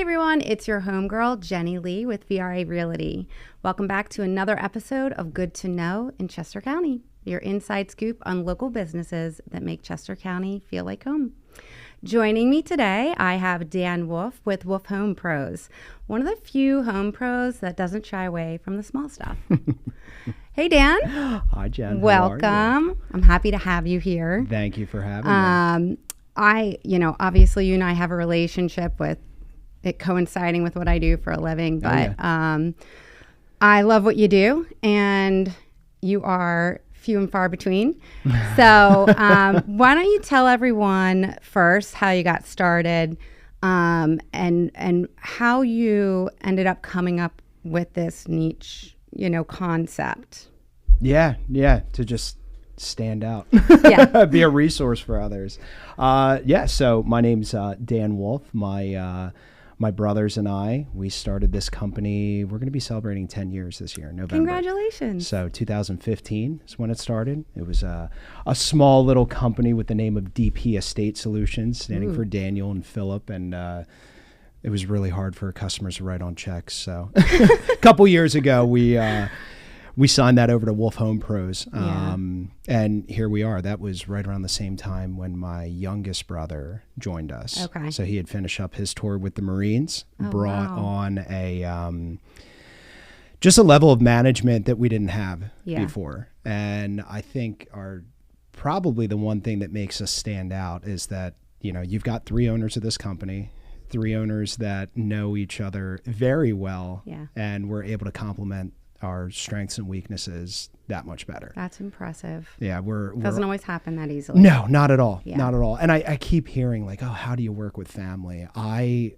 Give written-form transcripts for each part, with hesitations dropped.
everyone, it's your homegirl, Jenny Leigh with VRA Realty. Welcome back to another episode of Good to Know in Chester County, your inside scoop on local businesses that make Chester County feel like home. Joining me today, I have Dan Wolf with Wolf Home Pros, one of the few home pros that doesn't shy away from the small stuff. Hey, Dan. Hi, Jen. Welcome. I'm happy to have you here. Thank you for having me. Obviously you and I have a relationship with it coinciding with what I do for a living, but I love what you do, and you are few and far between. So why don't you tell everyone first how you got started and how you ended up coming up with this niche, concept. Yeah, to just stand out. Be a resource for others. So my name's Dan Wolf. My brothers and I, we started this company. We're going to be celebrating 10 years this year in November. Congratulations. So 2015 is when it started. It was a small little company with the name of DP Estate Solutions, standing for Daniel and Philip. And it was really hard for customers to write on checks. So a couple years ago, we signed that over to Wolf Home Pros. And here we are. That was right around the same time when my youngest brother joined us. Okay. So he had finished up his tour with the Marines, brought on just a level of management that we didn't have before. And I think probably the one thing that makes us stand out is that, you've got three owners of this company, three owners that know each other very well. Yeah. And we're able to complement our strengths and weaknesses that much better. That's impressive. Yeah, doesn't always happen that easily. No, not at all. Yeah. Not at all. And I keep hearing like, oh, how do you work with family? I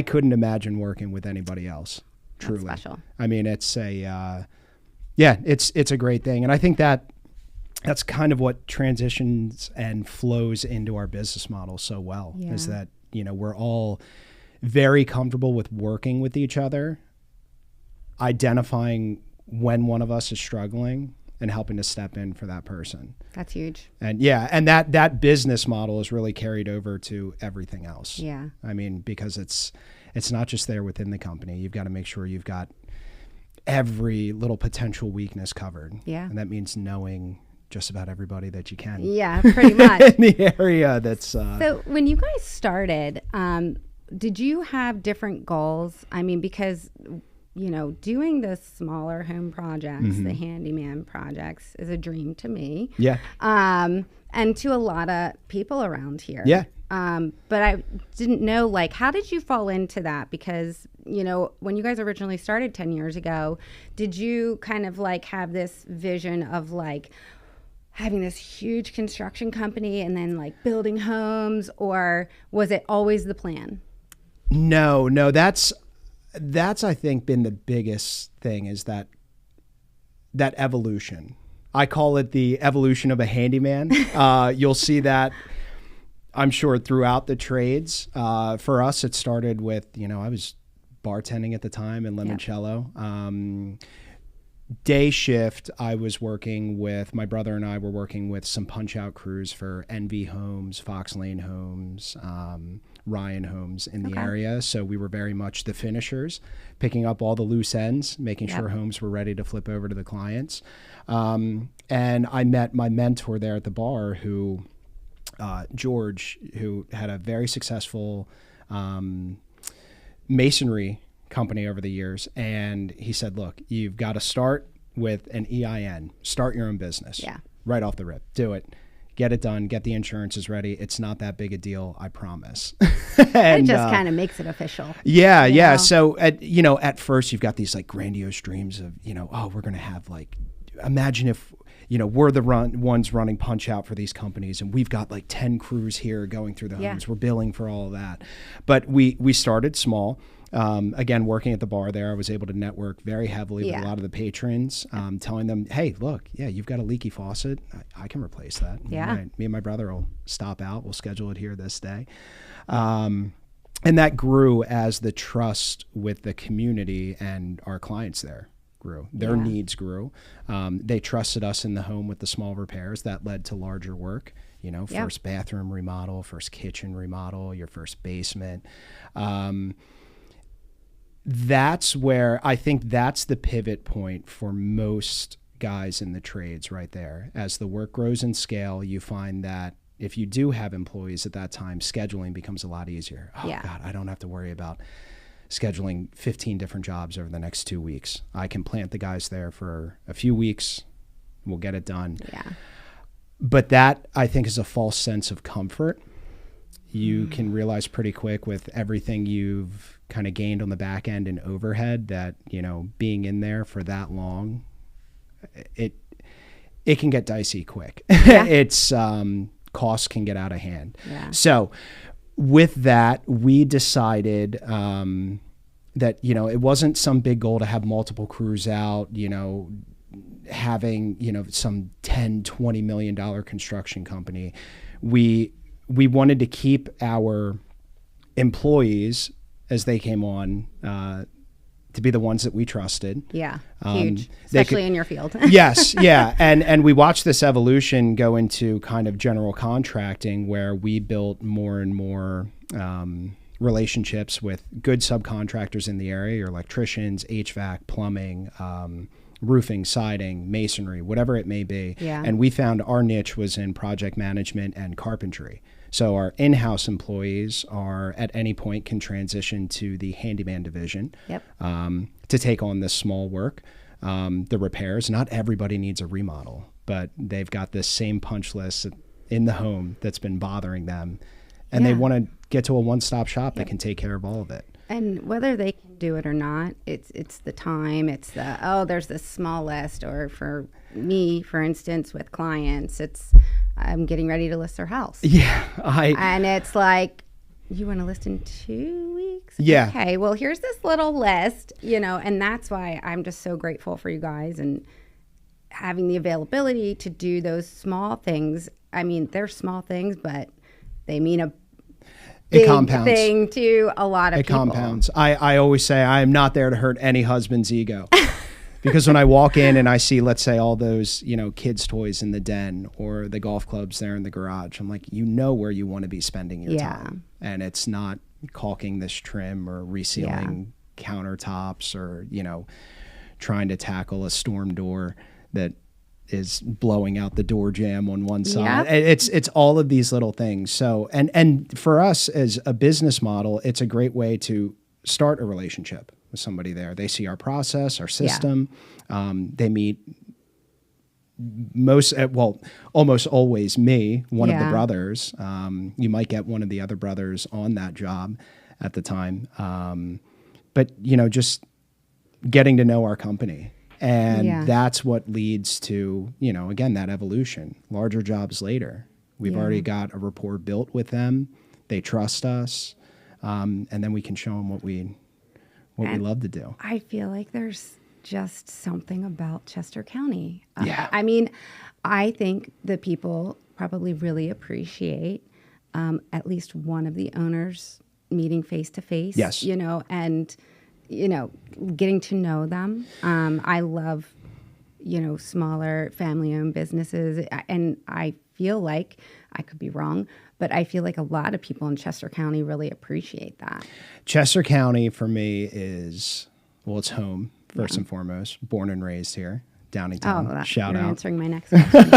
couldn't imagine working with anybody else. Truly. That's special. I mean, it's it's a great thing. And I think that's kind of what transitions and flows into our business model so well, is that, we're all very comfortable with working with each other, identifying when one of us is struggling and helping to step in for that person. That's huge. And and that business model is really carried over to everything else. Yeah. I mean, because it's not just there within the company. You've got to make sure you've got every little potential weakness covered. Yeah. And that means knowing just about everybody that you can. Yeah, pretty much. In the area that's... So when you guys started, did you have different goals? I mean, because... doing the smaller home projects, the handyman projects is a dream to me. Yeah. And to a lot of people around here. Yeah. But I didn't know, how did you fall into that? Because, when you guys originally started 10 years ago, did you kind of have this vision of having this huge construction company and then building homes, or was it always the plan? No, that's I think been the biggest thing, is that evolution. I call it the evolution of a handyman. You'll see that, I'm sure, throughout the trades. For us, it started with, I was bartending at the time in Limoncello. Day shift, I was working with, my brother and I were working with some punch out crews for NV Homes, Fox Lane Homes, Ryan Homes in the area. So we were very much the finishers, picking up all the loose ends, making sure homes were ready to flip over to the clients. And I met my mentor there at the bar, who, George, who had a very successful masonry company over the years. And he said, look, you've got to start with an EIN, start your own business. Yeah. Right off the rip, do it. Get it done. Get the insurances ready. It's not that big a deal, I promise. And, it just kind of makes it official. Yeah, yeah. So at first you've got these grandiose dreams of, we're going to have imagine if, we're the ones running punch out for these companies, and we've got 10 crews here going through the homes. We're billing for all of that. But we started small. Again, working at the bar there, I was able to network very heavily with a lot of the patrons, telling them, hey, look, you've got a leaky faucet. I can replace that. Yeah. Right. Me and my brother will stop out. We'll schedule it here this day. And that grew as the trust with the community and our clients there grew. Their needs grew. They trusted us in the home with the small repairs that led to larger work. First bathroom remodel, first kitchen remodel, your first basement. That's where I think that's the pivot point for most guys in the trades right there. As the work grows in scale, you find that if you do have employees at that time, scheduling becomes a lot easier. Oh, God, I don't have to worry about scheduling 15 different jobs over the next 2 weeks. I can plant the guys there for a few weeks. We'll get it done. Yeah. But that, I think, is a false sense of comfort. You can realize pretty quick with everything you've kind of gained on the back end and overhead that, being in there for that long, it can get dicey quick. Yeah. It's costs can get out of hand. Yeah. So with that, we decided that, it wasn't some big goal to have multiple crews out, having, some $10-20 million construction company. We wanted to keep our employees as they came on to be the ones that we trusted. Yeah, huge, especially in your field. Yes, yeah. And we watched this evolution go into kind of general contracting where we built more and more relationships with good subcontractors in the area, your electricians, HVAC, plumbing, roofing, siding, masonry, whatever it may be. Yeah. And we found our niche was in project management and carpentry. So our in-house employees are at any point can transition to the handyman division to take on this small work, the repairs. Not everybody needs a remodel, but they've got this same punch list in the home that's been bothering them. And they want to get to a one-stop shop that can take care of all of it. And whether they can do it or not, it's the time, it's there's this small list. Or for me, for instance, with clients, I'm getting ready to list their house. Yeah. And it's like, you want to list in 2 weeks? Yeah. Okay, well, here's this little list, and that's why I'm just so grateful for you guys and having the availability to do those small things. I mean, they're small things, but they mean a big thing to a lot of people. It compounds. I always say I am not there to hurt any husband's ego. Because when I walk in and I see, let's say, all those, kids' toys in the den or the golf clubs there in the garage, I'm like, where you want to be spending your time. And it's not caulking this trim or resealing countertops or, trying to tackle a storm door that is blowing out the door jamb on one side. Yep. It's all of these little things. So, and for us as a business model, it's a great way to start a relationship with somebody there. They see our process, our system. They meet almost always me, one of the brothers. You might get one of the other brothers on that job at the time. But, just getting to know our company. And that's what leads to, again, that evolution. Larger jobs later. We've already got a rapport built with them. They trust us. And then we can show them what we love to do. I feel like there's just something about Chester County. I mean, I think the people probably really appreciate at least one of the owners meeting face to face. Yes. And getting to know them. I love, smaller family-owned businesses, and I feel like, I could be wrong, but I feel like a lot of people in Chester County really appreciate that. Chester County for me is, it's home, first and foremost. Born and raised here, Downingtown. Shout out. Answering my next question.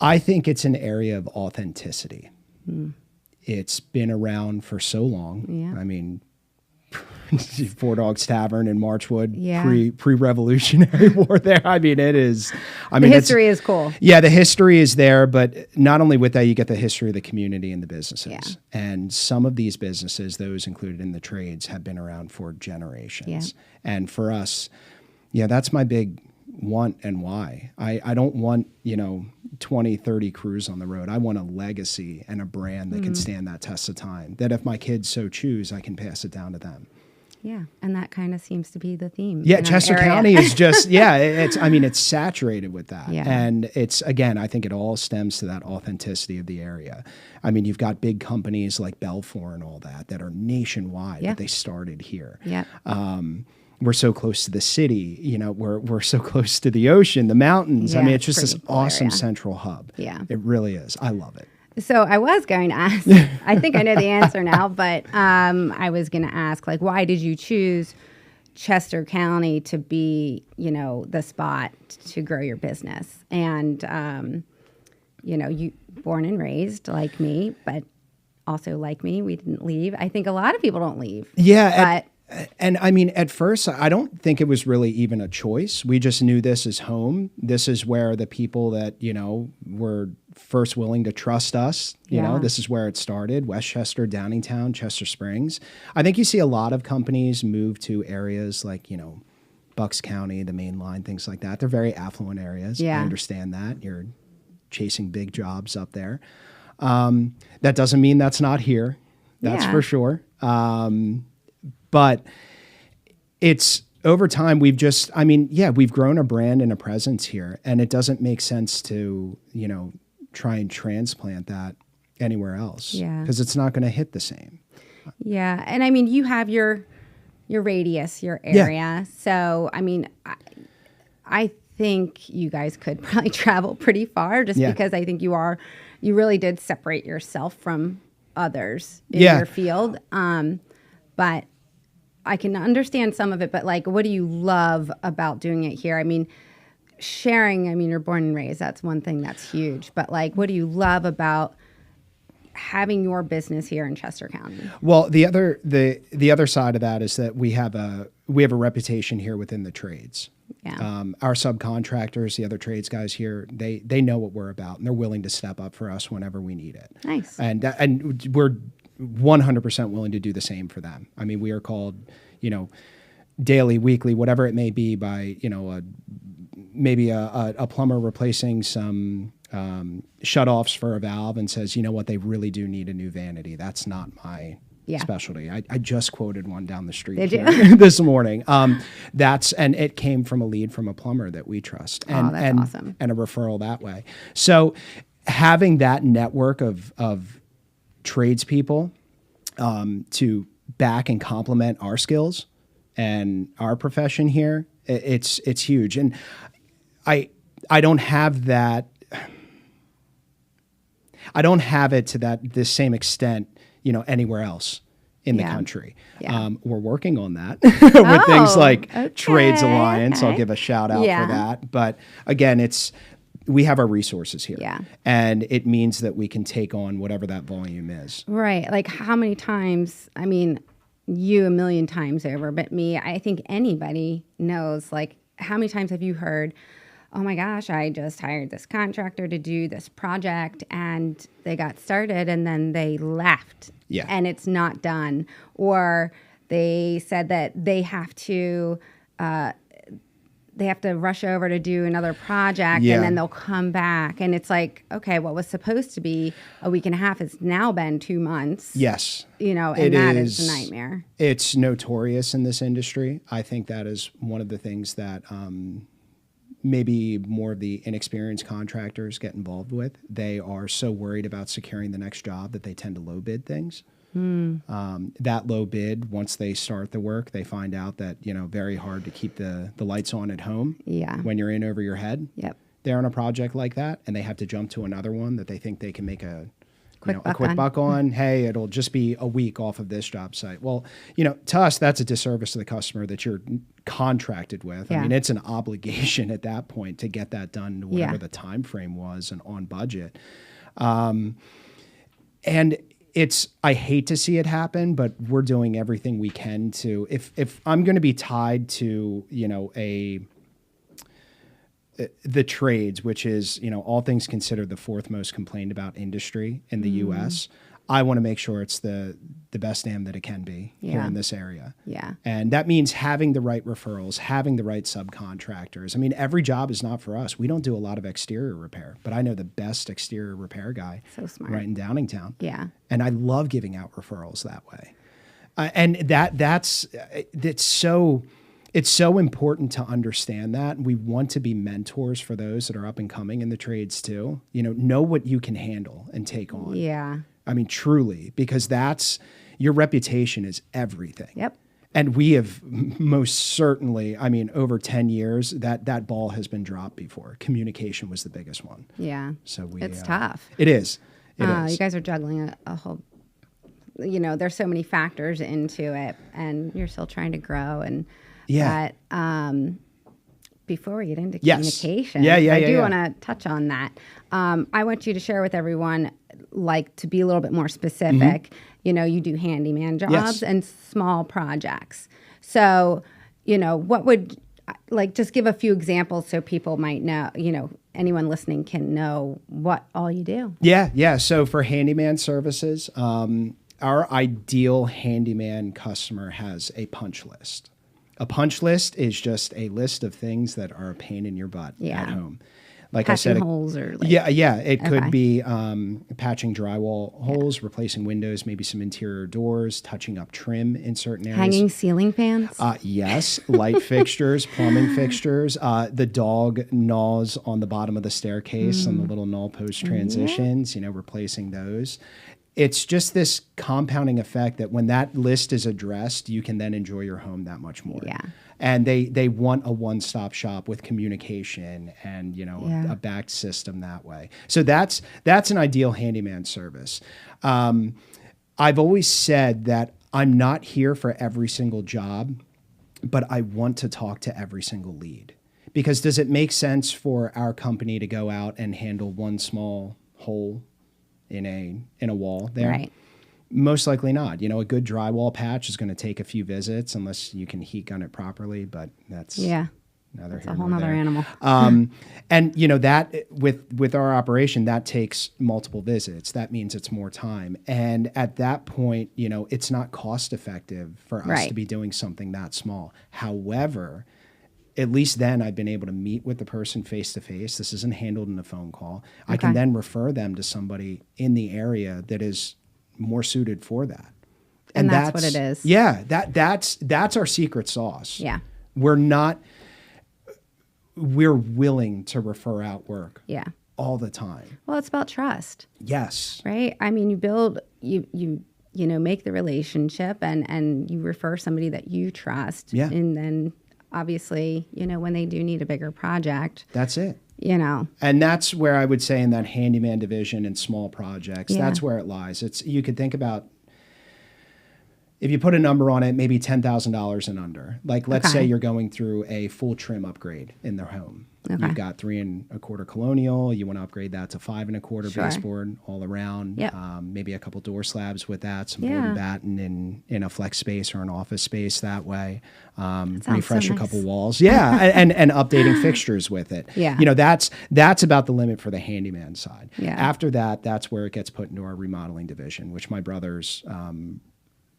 I think it's an area of authenticity. It's been around for so long. Yeah. I mean, Four Dogs Tavern in Marchwood, Yeah. pre-Revolutionary War there. I mean, it is. I mean, the history is cool. Yeah, the history is there, but not only with that, you get the history of the community and the businesses. Yeah. And some of these businesses, those included in the trades, have been around for generations. Yeah. And for us, that's my big want and why. I don't want, 20, 30 crews on the road. I want a legacy and a brand that can stand that test of time, that if my kids so choose, I can pass it down to them. Yeah, and that kind of seems to be the theme. Yeah, Chester County is just, it's saturated with that. Yeah. And it's, again, I think it all stems to that authenticity of the area. I mean, you've got big companies like Belfour and all that are nationwide, but they started here. Yeah. we're so close to the city, we're so close to the ocean, the mountains. I mean, it's just this awesome central hub. Yeah. It really is. I love it. So I was going to ask, I think I know the answer now, but I was going to ask, like, why did you choose Chester County to be, the spot to grow your business? And, you born and raised like me, but also like me, we didn't leave. I think a lot of people don't leave. Yeah. And I mean, at first, I don't think it was really even a choice. We just knew this is home. This is where the people that, were first willing to trust us, this is where it started. Westchester, Downingtown, Chester Springs. I think you see a lot of companies move to areas like, Bucks County, the main line, things like that. They're very affluent areas. Yeah. I understand that. You're chasing big jobs up there. That doesn't mean that's not here. That's for sure. But it's over time, we've grown a brand and a presence here, and it doesn't make sense to, try and transplant that anywhere else. Yeah. Because it's not going to hit the same. Yeah. And I mean, you have your radius, your area. Yeah. So, I mean, I think you guys could probably travel pretty far just because I think you really did separate yourself from others in your field. But I can understand some of it, but like, what do you love about doing it here? I mean, you're born and raised. That's one thing that's huge. But like, what do you love about having your business here in Chester County? Well, the other side of that is that we have a reputation here within the trades. Yeah. Our subcontractors, the other trades guys here, they know what we're about, and they're willing to step up for us whenever we need it. Nice. And we're 100% willing to do the same for them. I mean, we are called, daily, weekly, whatever it may be, by maybe a plumber replacing some shutoffs for a valve and says, they really do need a new vanity. That's not my specialty. I just quoted one down the street this morning. And it came from a lead from a plumber that we trust, and that's awesome. And a referral that way. So having that network of tradespeople to back and complement our skills and our profession here, it's huge. And I don't have that. I don't have it to this same extent, anywhere else in the country. Yeah. We're working on that with things like Trades Alliance. Okay. I'll give a shout out for that. But again, we have our resources here. Yeah. And it means that we can take on whatever that volume is. Right. Like, how many times, I mean, you a million times over, but me, I think anybody knows, like, how many times have you heard, oh my gosh, I just hired this contractor to do this project, and they got started and then they left and it's not done. Or they said that they have to rush over to do another project and then they'll come back. And it's like, okay, what was supposed to be a week and a half has now been 2 months. Yes. And that is a nightmare. It's notorious in this industry. I think that is one of the things that maybe more of the inexperienced contractors get involved with. They are so worried about securing the next job that they tend to low bid things. That low bid, once they start the work, they find out that, very hard to keep the lights on at home when you're in over your head. Yep. They're on a project like that, and they have to jump to another one that they think they can make a quick buck on. Hey, it'll just be a week off of this job site. Well, to us, that's a disservice to the customer that you're contracted with. I mean, it's an obligation at that point to get that done to whatever the time frame was and on budget. And I hate to see it happen, but we're doing everything we can to, if I'm going to be tied to, the trades, which is, all things considered, the fourth most complained about industry in the U.S., I want to make sure it's the best damn that it can be here in this area. Yeah. And that means having the right referrals, having the right subcontractors. I mean, every job is not for us. We don't do a lot of exterior repair, but I know the best exterior repair guy right in Downingtown. Yeah. And I love giving out referrals that way. And it's so important to understand that. We want to be mentors for those that are up and coming in the trades too. Know what you can handle and take on. Yeah. I mean, truly, because your reputation is everything. Yep. And we have most certainly, I mean, over 10 years, that ball has been dropped before. Communication was the biggest one. Yeah. So it's tough. It is. It is. You guys are juggling a whole, there's so many factors into it, and you're still trying to grow. And but before we get into communication, I do want to touch on that. I want you to share with everyone, like, to be a little bit more specific. You do handyman jobs and small projects. So, what would, just give a few examples so people might know, anyone listening can know what all you do. Yeah. So for handyman services, our ideal handyman customer has a punch list. A punch list is just a list of things that are a pain in your butt at home. Like patching I said, holes or it could be patching drywall holes, replacing windows, maybe some interior doors, touching up trim in certain areas. Hanging ceiling fans? Yes, light fixtures, plumbing fixtures. The dog gnaws on the bottom of the staircase on the little null post transitions, replacing those. It's just this compounding effect that when that list is addressed, you can then enjoy your home that much more. Yeah. And they want a one-stop shop with communication and, a backed system that way. So that's an ideal handyman service. I've always said that I'm not here for every single job, but I want to talk to every single lead. Because does it make sense for our company to go out and handle one small hole in a wall there? Right. Most likely not. A good drywall patch is going to take a few visits unless you can heat gun it properly, but that's a whole nother animal. And that with our operation, that takes multiple visits. That means it's more time. And at that point, it's not cost effective for us to be doing something that small. However, at least then I've been able to meet with the person face to face. This isn't handled in a phone call. I can then refer them to somebody in the area that is more suited for that. And that's what it is. Yeah, that's our secret sauce. Yeah. We're willing to refer out work. Yeah. All the time. Well, it's about trust. Yes. Right? I mean, you build make the relationship and you refer somebody that you trust. Yeah. And then obviously, when they do need a bigger project. That's it. And that's where I would say in that handyman division and small projects, that's where it lies. You could think about, if you put a number on it, maybe $10,000 and under. Like, let's say you're going through a full trim upgrade in their home. Okay. You've got 3 1/4 colonial. You want to upgrade that to 5 1/4 baseboard all around. Yep. Maybe a couple door slabs with that, some board and batten in a flex space or an office space that way. Refresh a couple walls. Yeah, and updating fixtures with it. Yeah. That's about the limit for the handyman side. Yeah. After that, that's where it gets put into our remodeling division, which my brothers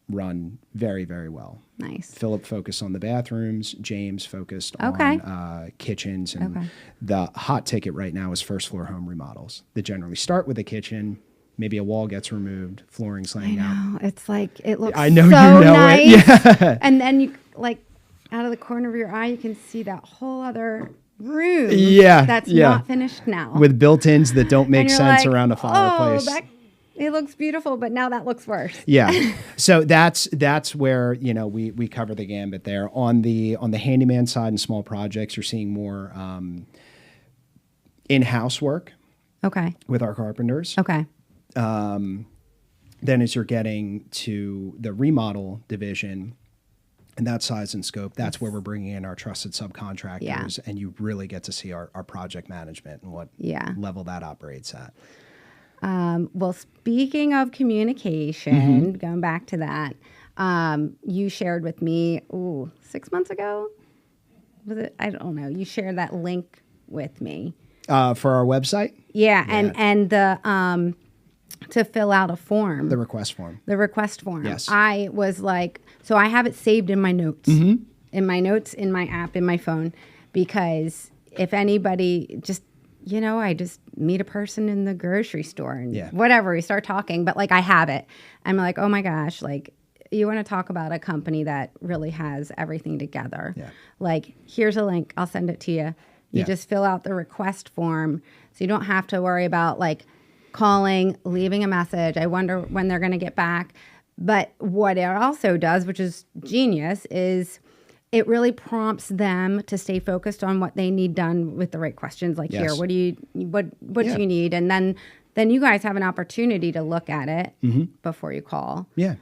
run very, very well. Nice. Philip focused on the bathrooms. James focused on kitchens. And the hot ticket right now is first floor home remodels. They generally start with a kitchen. Maybe a wall gets removed, flooring's laying out. It's like, it looks I know so you know nice. It. Yeah. And then you, out of the corner of your eye, you can see that whole other room that's not finished now. With built-ins that don't make sense around a fireplace. It looks beautiful, but now that looks worse. Yeah. So that's where, we cover the gambit there. On the handyman side and small projects, you're seeing more in-house work. Okay. With our carpenters. Okay. Then as you're getting to the remodel division and that size and scope, that's where we're bringing in our trusted subcontractors, and you really get to see our project management and what level that operates at. Well, speaking of communication, going back to that, you shared with me, 6 months ago? Was it? I don't know. You shared that link with me. For our website? Yeah. And the, to fill out a form. The request form. Yes. I was like, so I have it saved in my notes. In my notes, in my app, in my phone, because if anybody just, I just meet a person in the grocery store and whatever, we start talking, but I have it. I'm like, oh my gosh, you want to talk about a company that really has everything together. Yeah. Here's a link. I'll send it to you. You just fill out the request form. So you don't have to worry about calling, leaving a message. I wonder when they're going to get back. But what it also does, which is genius, is it really prompts them to stay focused on what they need done with the right questions. Like, here, what do you need? And then you guys have an opportunity to look at it before you call. Yeah.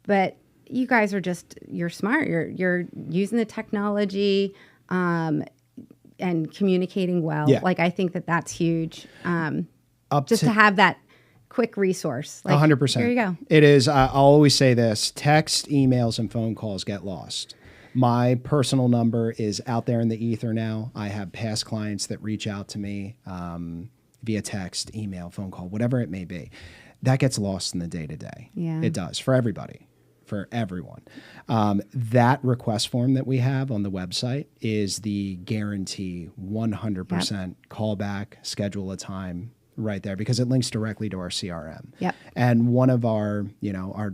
But you guys are you're smart. You're using the technology and communicating well. Yeah. Like, I think that's huge. To have that quick resource. Like, 100%. Here you go. It is. I'll always say this: text, emails, and phone calls get lost. My personal number is out there in the ether now. I have past clients that reach out to me via text, email, phone call, whatever it may be. That gets lost in the day-to-day. Yeah. It does, for everybody, for everyone. That request form that we have on the website is the guarantee 100% callback, schedule a time right there, because it links directly to our CRM. Yep. And one of our,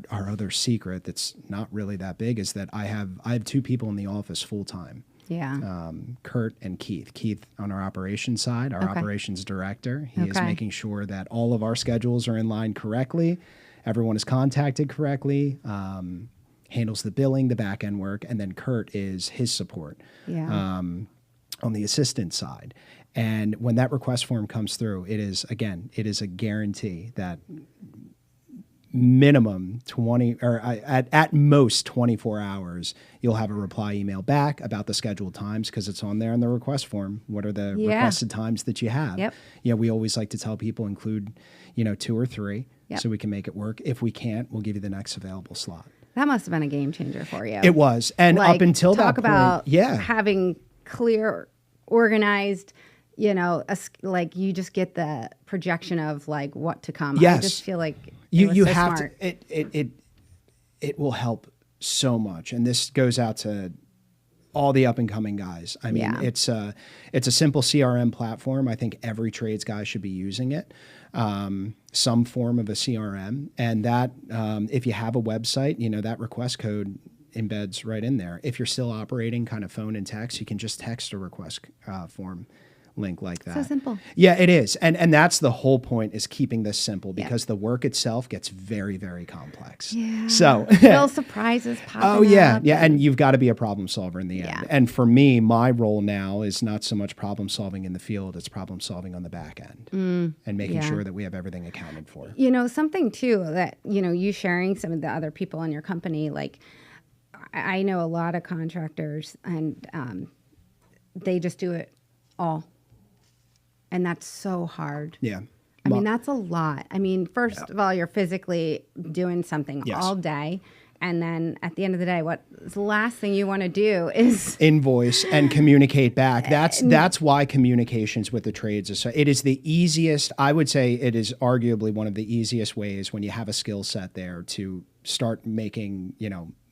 our other secret that's not really that big is that I have two people in the office full time. Yeah. Kurt and Keith. Keith on our operations side, our operations director. He is making sure that all of our schedules are in line correctly. Everyone is contacted correctly. Handles the billing, the back end work, and then Kurt is his support. Yeah. On the assistant side. And when that request form comes through, it is a guarantee that minimum 20 or at most 24 hours, you'll have a reply email back about the scheduled times, because it's on there in the request form. What are the requested times that you have? Yep. We always like to tell people include, 2 or 3 so we can make it work. If we can't, we'll give you the next available slot. That must have been a game changer for you. It was. And up until that point, talk about having clear, organized, like you just get the projection of like what to come. Yes. I just feel like you so have smart. to. It will help so much, and this goes out to all the up and coming guys. I mean, it's a simple CRM platform. I think every trades guy should be using it, some form of a CRM, and that if you have a website, that request code embeds right in there. If you're still operating kind of phone and text, you can just text a request form link like that. So simple. Yeah, it is. And that's the whole point, is keeping this simple, because the work itself gets very, very complex. Yeah. So little surprises popping up. Yeah. And you've got to be a problem solver in the end. And for me, my role now is not so much problem solving in the field, it's problem solving on the back end and making sure that we have everything accounted for. Something too that, you sharing some of the other people in your company, like I know a lot of contractors and they just do it all. And that's so hard. Yeah. I mean, that's a lot. I mean, first of all, you're physically doing something all day. And then at the end of the day, what's the last thing you want to do is invoice and communicate back. That's why communications with the trades is so. It is the easiest. I would say it is arguably one of the easiest ways when you have a skill set there to start making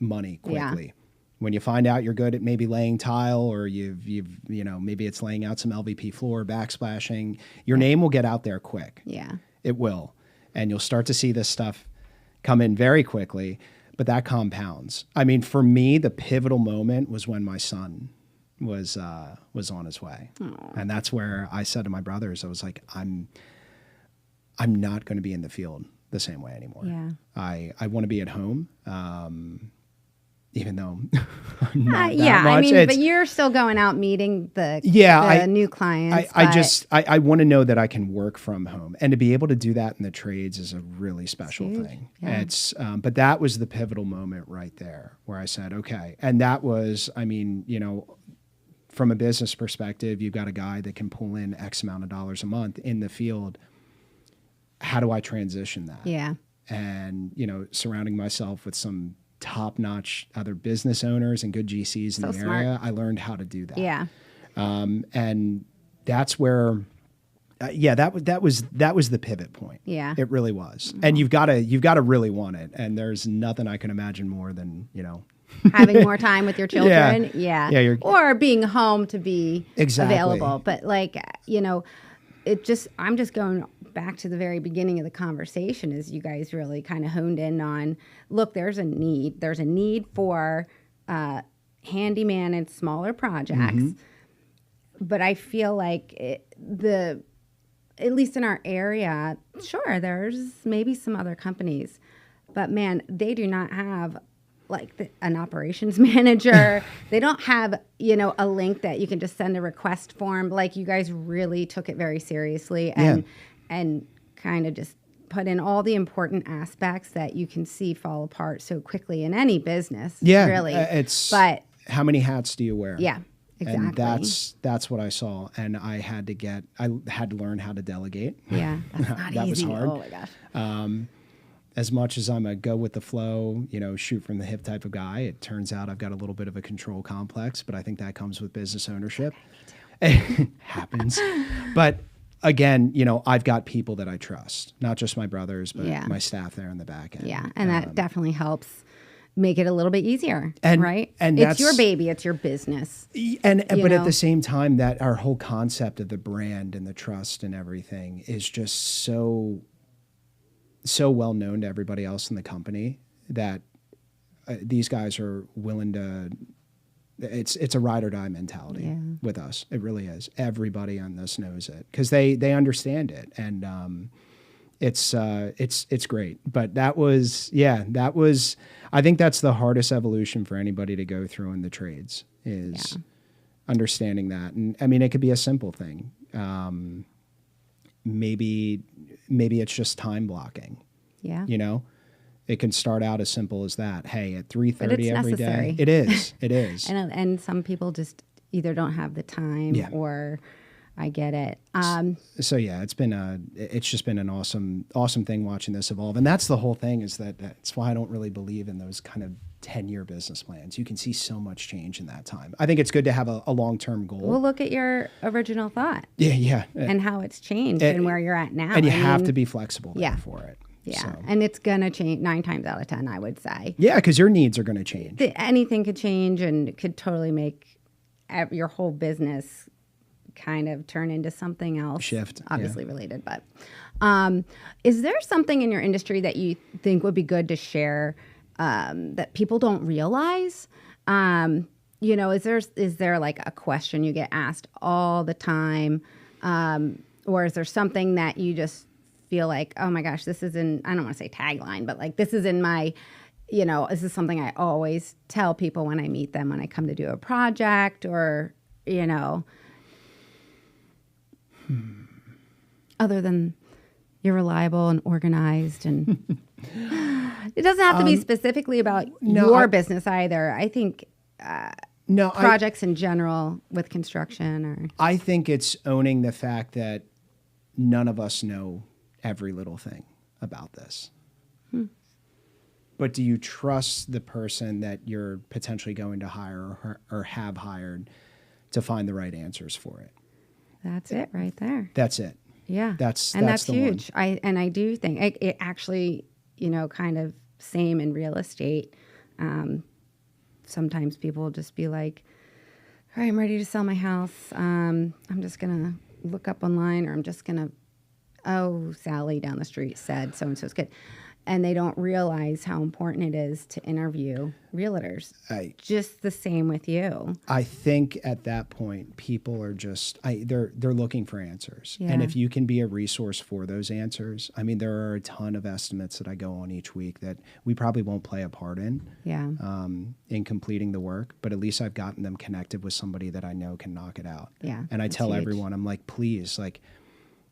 money quickly. Yeah. When you find out you're good at maybe laying tile, or maybe it's laying out some LVP floor, backsplashing, your name will get out there quick. Yeah, it will, and you'll start to see this stuff come in very quickly. But that compounds. I mean, for me, the pivotal moment was when my son was on his way. Aww. And that's where I said to my brothers, I was like, I'm not going to be in the field the same way anymore. Yeah. I want to be at home, even though I'm not that much. I mean, but you're still going out meeting the new clients. I want to know that I can work from home, and to be able to do that in the trades is a really special thing. Yeah. It's, but that was the pivotal moment right there where I said, okay. And that was, I mean, from a business perspective, you've got a guy that can pull in X amount of dollars a month in the field. How do I transition that? Yeah. And, surrounding myself with some top-notch other business owners and good GCs in the area, I learned how to do that. Yeah. And that's where, that was the pivot point. Yeah. It really was. Mm-hmm. And you've got to really want it. And there's nothing I can imagine more than, having more time with your children. Yeah. Or being home to be available. But I'm just going back to the very beginning of the conversation, is you guys really kind of honed in on, look, there's a need for handyman in smaller projects. Mm-hmm. But I feel like at least in our area, sure, there's maybe some other companies, But man, they do not have like an operations manager. They don't have, a link that you can just send a request form. Like you guys really took it very seriously and kind of just put in all the important aspects that you can see fall apart so quickly in any business. Yeah, really. But how many hats do you wear? Yeah, exactly. And that's what I saw, and I had to learn how to delegate. Yeah, that's not that easy. was hard. Oh my gosh. As much as I'm a go with the flow, shoot from the hip type of guy, it turns out I've got a little bit of a control complex, but I think that comes with business ownership. It happens. But again, I've got people that I trust, not just my brothers, but my staff there in the back end. Yeah, and that definitely helps make it a little bit easier, and, right? And it's your baby, it's your business. But at the same time, that our whole concept of the brand and the trust and everything is just so well known to everybody else in the company that these guys are willing to. It's a ride or die mentality with us. It really is. Everybody on this knows it because they understand it, and it's great. But that was. I think that's the hardest evolution for anybody to go through in the trades is understanding that. And I mean, it could be a simple thing. Maybe it's just time blocking. Yeah. It can start out as simple as that. Hey, at 3:30 every necessary. day. It is. It is. and some people just either don't have the time or I get it. So it's just been an awesome thing watching this evolve. And that's the whole thing is that's why I don't really believe in those kind of 10-year business plans. You can see so much change in that time. I think it's good to have a long-term goal. Well, look at your original thought. Yeah. And how it's changed and where you're at now. And you have to be flexible for it. Yeah. So. And it's going to change 9 times out of 10, I would say. Yeah, because your needs are going to change. Anything could change and it could totally make your whole business kind of turn into something else. Shift. Obviously related. But is there something in your industry that you think would be good to share that people don't realize? Is there like a question you get asked all the time? Or is there something that you just feel like, oh my gosh, this is I don't want to say tagline, but like this is in my, this is something I always tell people when I meet them, when I come to do a project or, other than you're reliable and organized and it doesn't have to be specifically about your business either. I think projects in general with construction or. I think it's owning the fact that none of us know every little thing about this. But do you trust the person that you're potentially going to hire or have hired to find the right answers for it? That's it right there. That's it. Yeah. That's huge. I do think it actually, kind of same in real estate. Sometimes people will just be like, all right, I'm ready to sell my house. I'm just going to look up online or I'm just going to, Sally down the street said so-and-so's good. And they don't realize how important it is to interview realtors. Just the same with you. I think at that point, people are just, they're looking for answers. Yeah. And if you can be a resource for those answers, I mean, there are a ton of estimates that I go on each week that we probably won't play a part in completing the work, but at least I've gotten them connected with somebody that I know can knock it out. Yeah. And I tell everyone, I'm like, please, like,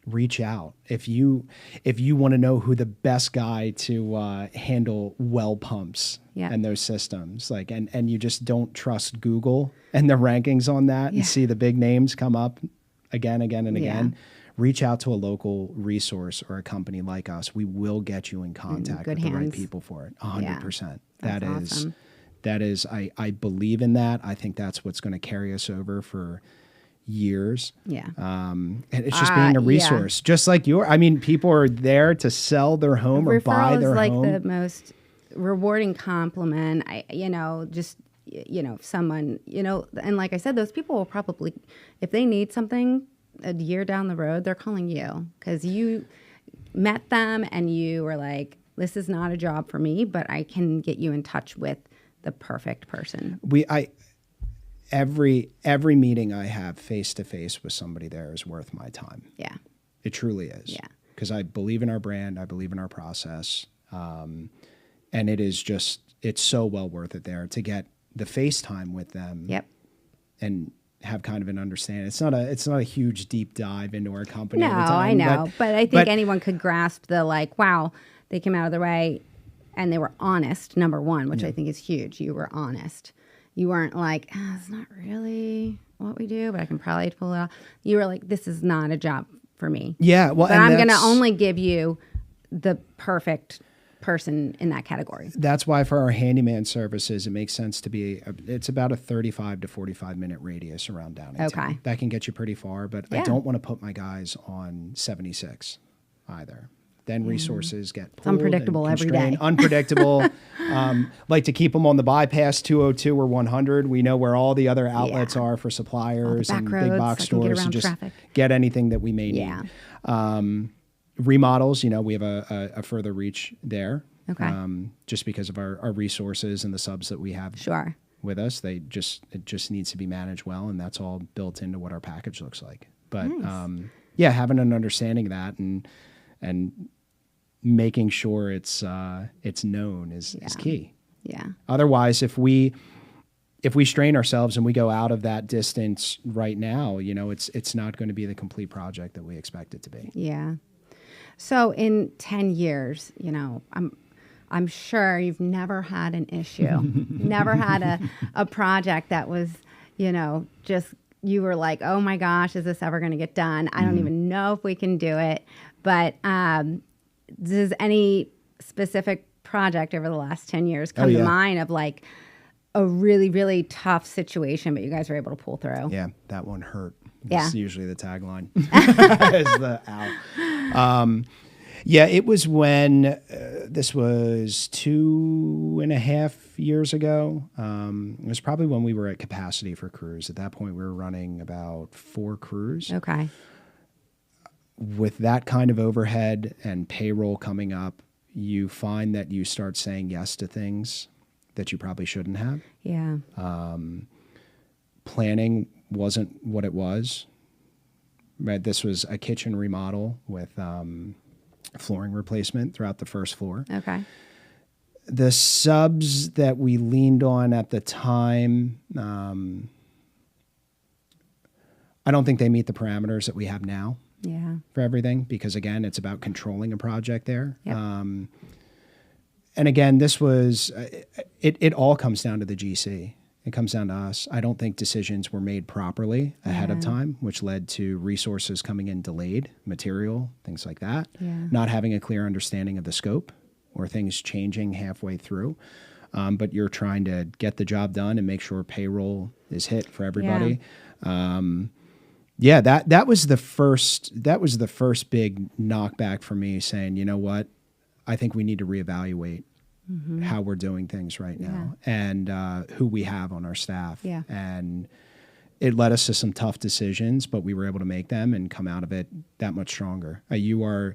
reach out. If you want to know who the best guy to handle well pumps and those systems, like, and you just don't trust Google and the rankings on that and see the big names come up again and again, reach out to a local resource or a company like us. We will get you in contact with the right people for it. 100%. That is, I believe in that. I think that's what's going to carry us over for years. And it's just being a resource, just like people are there to sell their home or buy their home. Like the most rewarding compliment. Someone, and like I said, those people will probably, if they need something a year down the road, they're calling you because you met them and you were like, this is not a job for me, but I can get you in touch with the perfect person. Every meeting I have face-to-face with somebody there is worth my time. Yeah. It truly is. Yeah. Because I believe in our brand. I believe in our process. And it's so well worth it there to get the FaceTime with them. Yep. And have kind of an understanding. It's not a huge deep dive into our company. No, every time, I know. But I think anyone could grasp the like, wow, they came out of their way and they were honest, number one, which I think is huge. You were honest. You weren't like, it's not really what we do, but I can probably pull it off. You were like, this is not a job for me. Yeah. Well, but I'm going to only give you the perfect person in that category. That's why for our handyman services, it makes sense to be, it's about a 35 to 45 minute radius around Downingtown. Okay. That can get you pretty far, but I don't want to put my guys on 76 either. Then resources get pulled. It's unpredictable every day. Unpredictable. Like to keep them on the bypass 202 or 100. We know where all the other outlets are for suppliers and big box stores to just get anything that we may need. Remodels, we have a further reach there. Okay. Just because of our resources and the subs that we have with us. It just needs to be managed well, and that's all built into what our package looks like. But having an understanding of that and making sure it's known is key. Yeah. Otherwise, if we strain ourselves and we go out of that distance right now, it's not going to be the complete project that we expect it to be. Yeah. So in 10 years, I'm sure you've never had an issue, never had a project that was, just you were like, oh my gosh, is this ever going to get done? I don't even know if we can do it. But does any specific project over the last 10 years come to mind of like a really, really tough situation, but you guys were able to pull through? Yeah, that one hurt. Yeah. That's usually the tagline. Is the ow. It was when this was 2.5 years ago. It was probably when we were at capacity for crews. At that point, we were running about 4 crews. Okay. With that kind of overhead and payroll coming up, you find that you start saying yes to things that you probably shouldn't have. Yeah. Planning wasn't what it was. Right, this was a kitchen remodel with flooring replacement throughout the first floor. Okay. The subs that we leaned on at the time, I don't think they meet the parameters that we have now. Yeah. For everything, because again, it's about controlling a project there. Yep. And again, this was it all comes down to the GC. It comes down to us. I don't think decisions were made properly ahead of time, which led to resources coming in delayed, material, things like that. Yeah. Not having a clear understanding of the scope or things changing halfway through. But you're trying to get the job done and make sure payroll is hit for everybody. That was the first big knockback for me, saying, you know what, I think we need to reevaluate how we're doing things right now and who we have on our staff. Yeah. And it led us to some tough decisions, but we were able to make them and come out of it that much stronger. It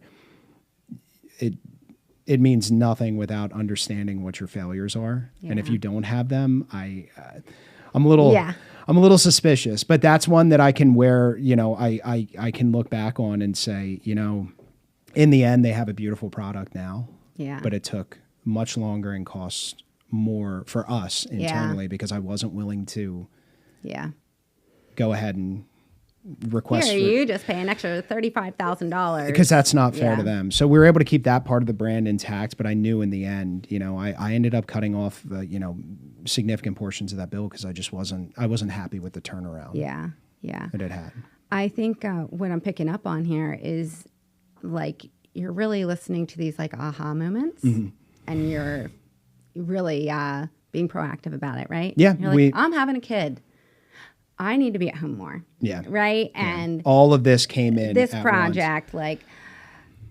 means nothing without understanding what your failures are. Yeah. And if you don't have them, I'm a little suspicious, but that's one that I can I can look back on and say, in the end, they have a beautiful product now. Yeah. But it took much longer and cost more for us internally because I wasn't willing to go ahead and request. You just pay an extra $35,000 because that's not fair to them. So we were able to keep that part of the brand intact, but I knew in the end, I ended up cutting off significant portions of that bill because I wasn't happy with the turnaround. That it had. I think what I'm picking up on here is like you're really listening to these like aha moments, and you're really being proactive about it, right? Yeah, you're like, I'm having a kid. I need to be at home more. Yeah. Right? Yeah. And all of this came in this at project, once. like,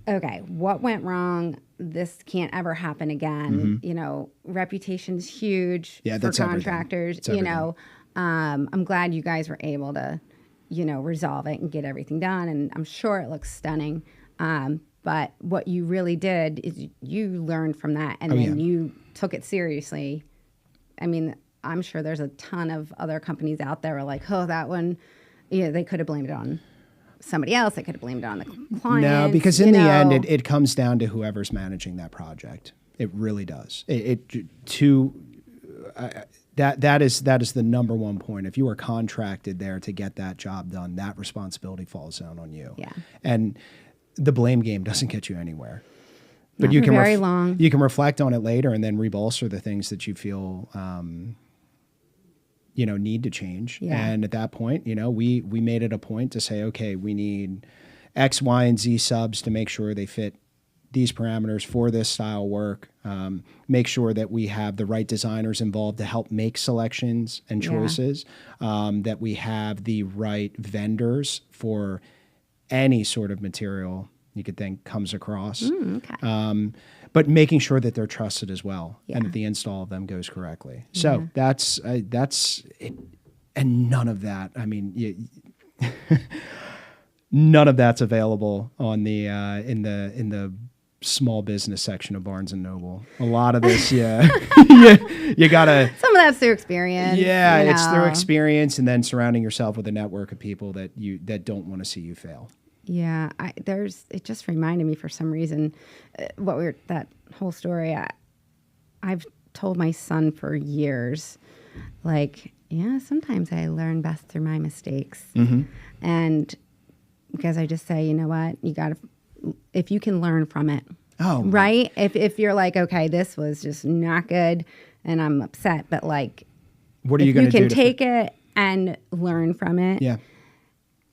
okay, what went wrong? This can't ever happen again. Reputation's huge for contractors. I'm glad you guys were able to, resolve it and get everything done. And I'm sure it looks stunning. But what you really did is you learned from that and then you took it seriously. I mean, I'm sure there's a ton of other companies out there who are like, oh, that one, they could have blamed it on somebody else. They could have blamed it on the client. No, because in the end, it comes down to whoever's managing that project. It really does. That is the number one point. If you are contracted there to get that job done, that responsibility falls down on you. Yeah. And the blame game doesn't get you anywhere. But Not you for can very long. You can reflect on it later and then rebolster the things that you feel need to change. Yeah. And at that point, we made it a point to say, okay, we need X, Y, and Z subs to make sure they fit these parameters for this style work. Make sure that we have the right designers involved to help make selections and choices. That we have the right vendors for any sort of material you could think comes across. Okay. But making sure that they're trusted as well, and that the install of them goes correctly. So that's it. And none of that. I mean, none of that's available on the in the small business section of Barnes and Noble. A lot of this, you gotta. Some of that's through experience. Yeah, it's through experience, and then surrounding yourself with a network of people that don't want to see you fail. Yeah, it just reminded me for some reason that whole story. I've told my son for years, like, sometimes I learn best through my mistakes, and because I just say, you know what, you got to, if you can learn from it, right? If you're like, okay, this was just not good, and I'm upset, but like, what are you going to do? You can take it and learn from it. Yeah.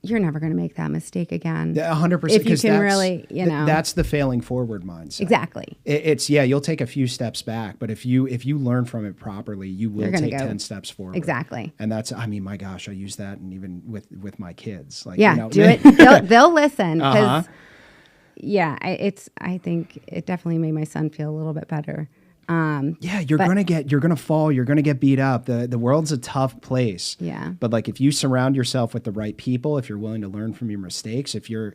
You're never going to make that mistake again. 100%. If you can really, that's the failing forward mindset. Exactly. It's you'll take a few steps back, but if you learn from it properly, you will take 10 steps forward. Exactly. And that's, I mean, my gosh, I use that, and even with my kids, like, do it. They'll listen. Because I think it definitely made my son feel a little bit better. You're gonna fall, you're gonna get beat up. The world's a tough place. Yeah. But like, if you surround yourself with the right people, if you're willing to learn from your mistakes, if you're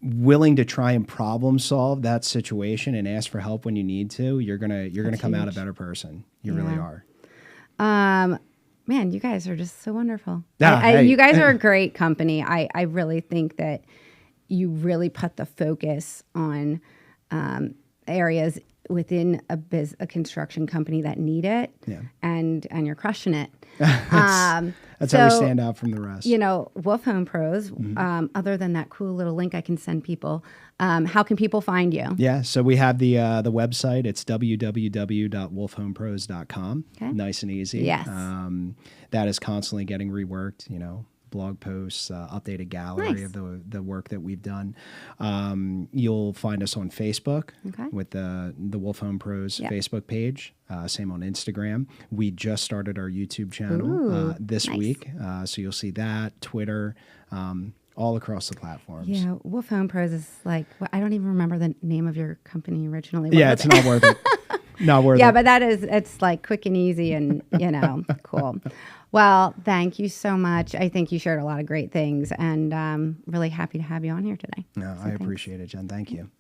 willing to try and problem solve that situation and ask for help when you need to, you're gonna come out a better person. You really are. Man, you guys are just so wonderful. Yeah, you guys are a great company. I really think that you really put the focus on areas within a construction company that need it, and you're crushing it. That's how we stand out from the rest. Wolf Home Pros, other than that cool little link I can send people, how can people find you? Yeah, so we have the website. It's www.wolfhomepros.com. Okay. Nice and easy. Yes. That is constantly getting reworked, blog posts, updated gallery of the work that we've done. You'll find us on Facebook with the Wolf Home Pros Facebook page. Same on Instagram. We just started our YouTube channel this week, so you'll see that. Twitter, all across the platforms. Yeah, Wolf Home Pros is like, I don't even remember the name of your company originally. It's not worth it. Not worth it. Yeah, but it's like quick and easy and, cool. Well, thank you so much. I think you shared a lot of great things, and really happy to have you on here today. No, I appreciate it, Jen. Thank you.